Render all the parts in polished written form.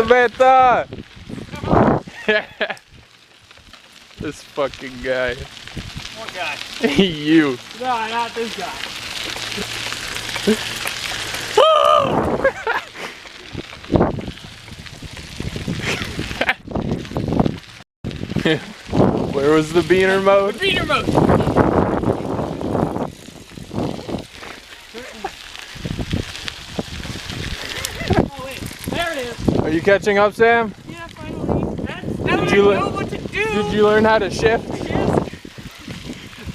Beto! This fucking guy. What guy? You. No, not this guy. Where was the beaner mode? The beaner mode! Oh wait, there it is! Are you catching up, Sam? Yeah, finally. Now Did I you know what to do! Did you learn how to shift? Yes.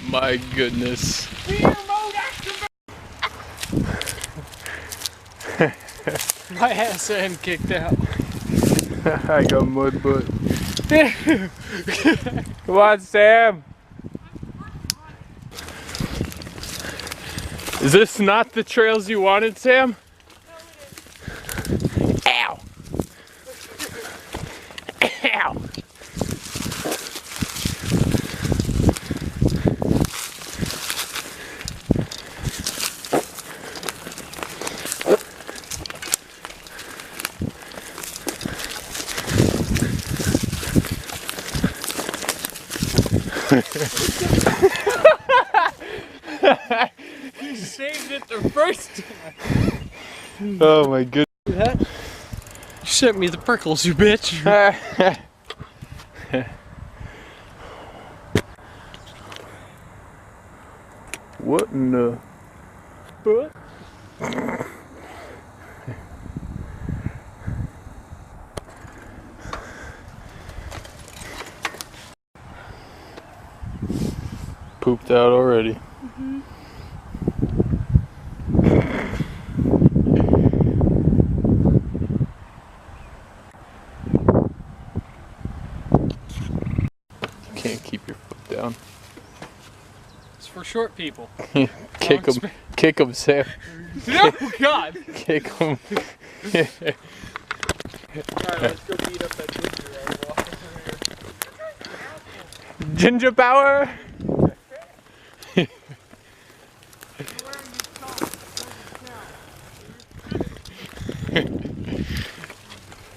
My goodness. Beaner mode activate! My ass end kicked out. I got mud butt. Come on, Sam. Is this not the trails you wanted, Sam? Ow. Ow. You saved it the first time. Oh my goodness. You sent me the prickles, you bitch. What in the... What? Pooped out already. Mm-hmm. Can't keep your foot down. It's for short people. Kick him. Kick him, Sam. No, God! Kick him. Alright, let's go beat up that ginger while we're walking through here. Ginger power.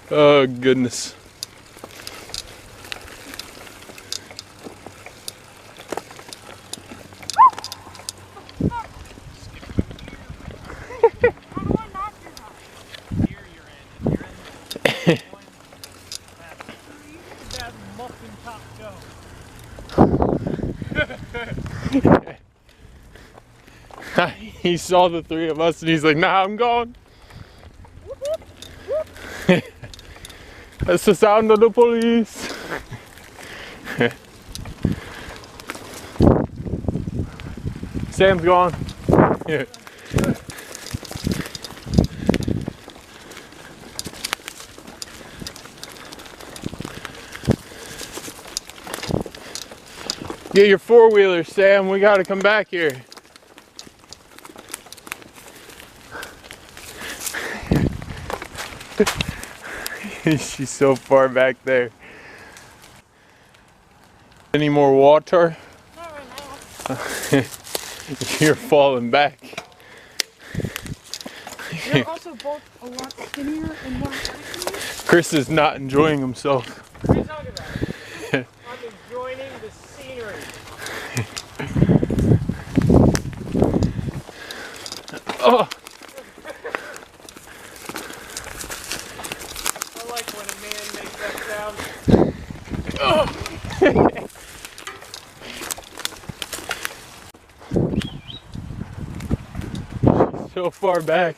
Oh goodness. He saw the three of us and he's like, nah, I'm going. That's the sound of the police. Sam's gone. Yeah. Get your four-wheeler, Sam. We gotta come back here. She's so far back there. Any more water? Not right now. You're falling back. You're also both a lot skinnier and more skinnier. Chris is not enjoying himself. What are you talking about? I'm enjoying the scenery. Oh! I like when a man makes that sound. Oh! She's so far back.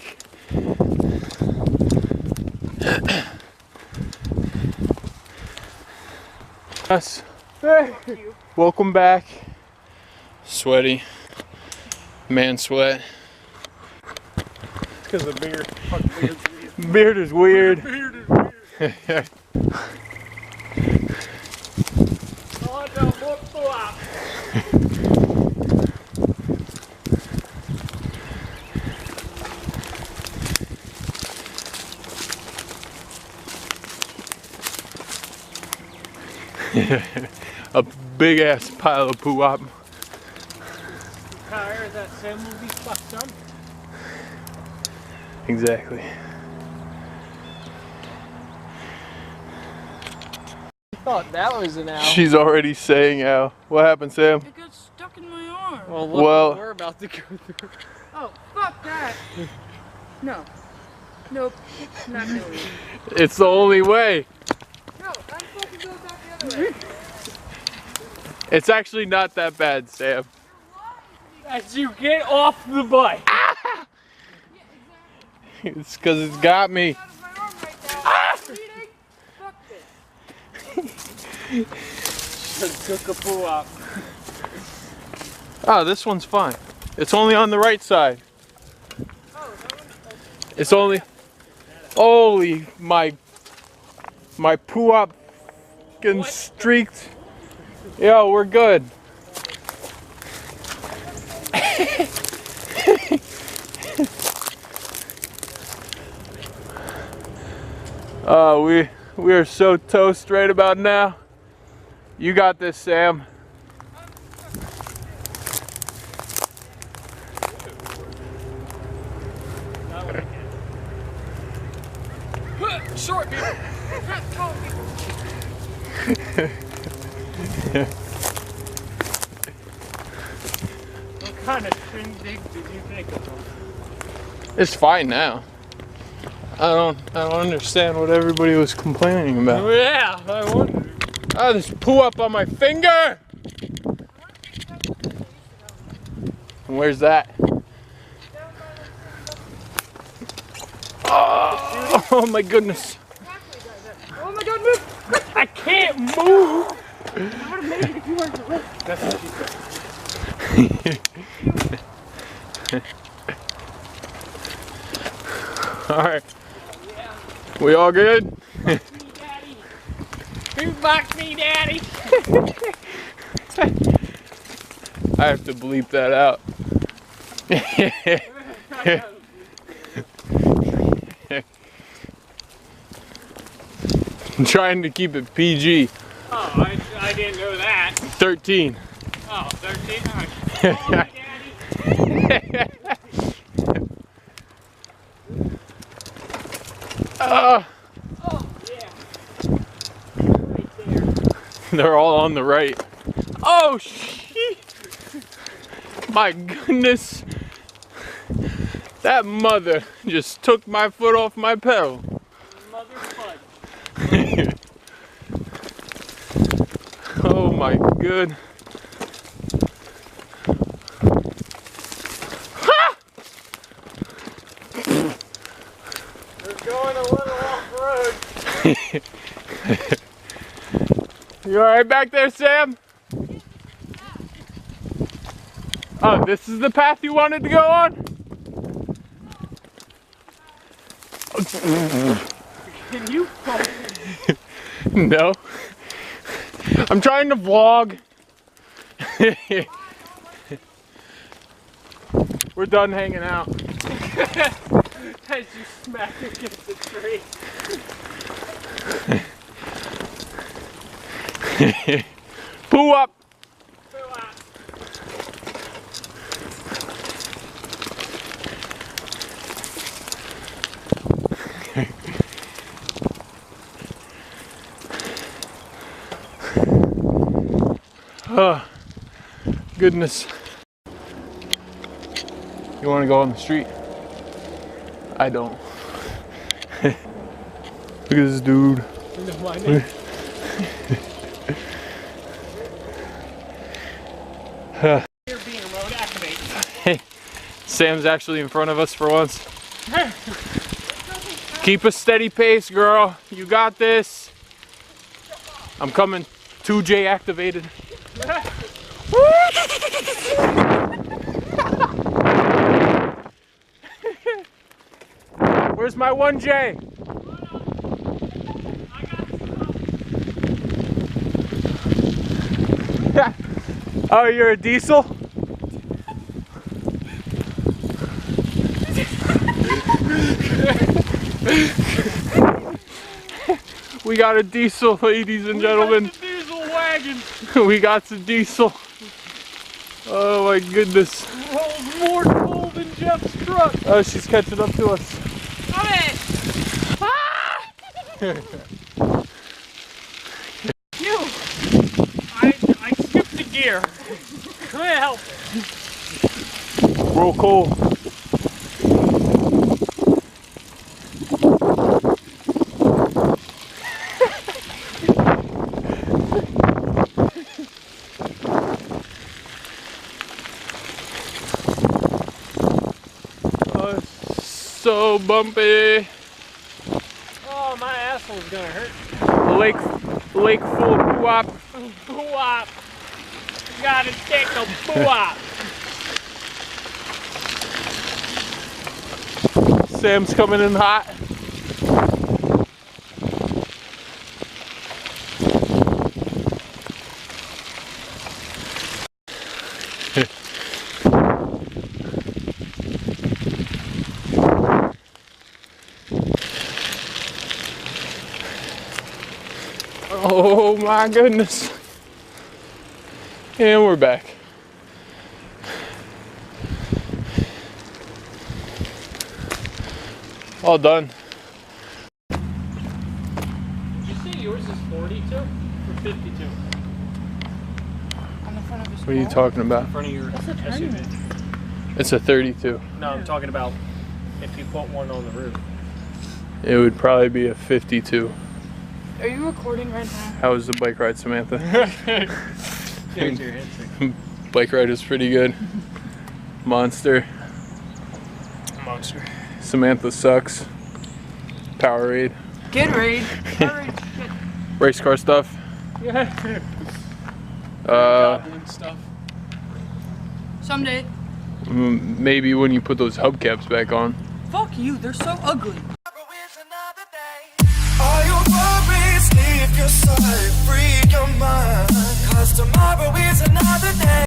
Us. Thank you. Welcome back. Sweaty. Man sweat. It's because the beard. Fucking Beard is weird. beard is weird. Oh, no, more pull-up. A big ass pile of poo-wop. Tire that Sam will be fucked on. Exactly. thought that was an owl. She's already saying ow. What happened, Sam? It got stuck in my arm. Well, look Well- what we're about to go through. Oh, fuck that. No. Nope. Not doing it. It's the only way. No, I'm fucking going back the other way. It's actually not that bad, Sam. As you get off the bike. It's because it's got me. Out of my arm right now. Bleeding. Fuck this. Took a pull up. Oh, this one's fine. It's only on the right side. It's only. Holy, my poo-up fucking streaked. Yo, we're good. We are so toast right about now. You got this, Sam. Short people. Tall people. What kind of shindig did you think of them? It's fine now. I don't understand what everybody was complaining about. Yeah, I wonder. Oh, there's poo up on my finger! And where's that? Oh my goodness. Oh my god, move! I can't move. I would have made it if you weren't the lift. That's what she said. Alright. We all good? Daddy. Who boxed me, Daddy? I have to bleep that out. I'm trying to keep it PG. Oh, I didn't know that. 13. Oh, 13? Oh, Daddy. Ah, Oh, yeah. Right there. they're all on the right. Oh, shit. My goodness. That mother just took my foot off my pedal. Mother fudge. Oh my good. We're going a little off-road. You alright back there, Sam? Oh, this is the path you wanted to go on? Can you focus? No. I'm trying to vlog. We're done hanging out. As you smack against the tree. Poo up. Fill out. Oh, goodness. You want to go on the street? I don't. Look at this dude. No, my name. You're being remote activate. Sam's actually in front of us for once. Keep a steady pace, girl. You got this. I'm coming. 2J activated. Where's my 1J? Oh, you're a diesel? We got a diesel, ladies and gentlemen. Diesel wagon We got some diesel. Oh my goodness. rolls more coal than Jeff's truck. Oh, she's catching up to us. Got it! gear. Couldn't help it. Real cool. Oh, so bumpy. Oh, my asshole's gonna hurt. Lake full of poo-wop. Boo-wop. Gotta take a boo-wop. Sam's coming in hot. Oh my goodness. And we're back. All done. Did you say yours is 42 or 52? On the front of his What are you car? talking about? In front of your That's a tiny SUV. It's a 32. No, I'm talking about if you put one on the roof. It would probably be a 52. Are you recording right now? How was the bike ride, Samantha? There's your answer. Bike ride is pretty good. Monster. Monster. Samantha sucks. Powerade. Gatorade. Gatorade. Race car stuff. Yeah. Uh, stuff. Someday. Maybe when you put those hubcaps back on. Fuck you, they're so ugly. All your worries, leave your side, free your mind. 'Cause tomorrow is another day.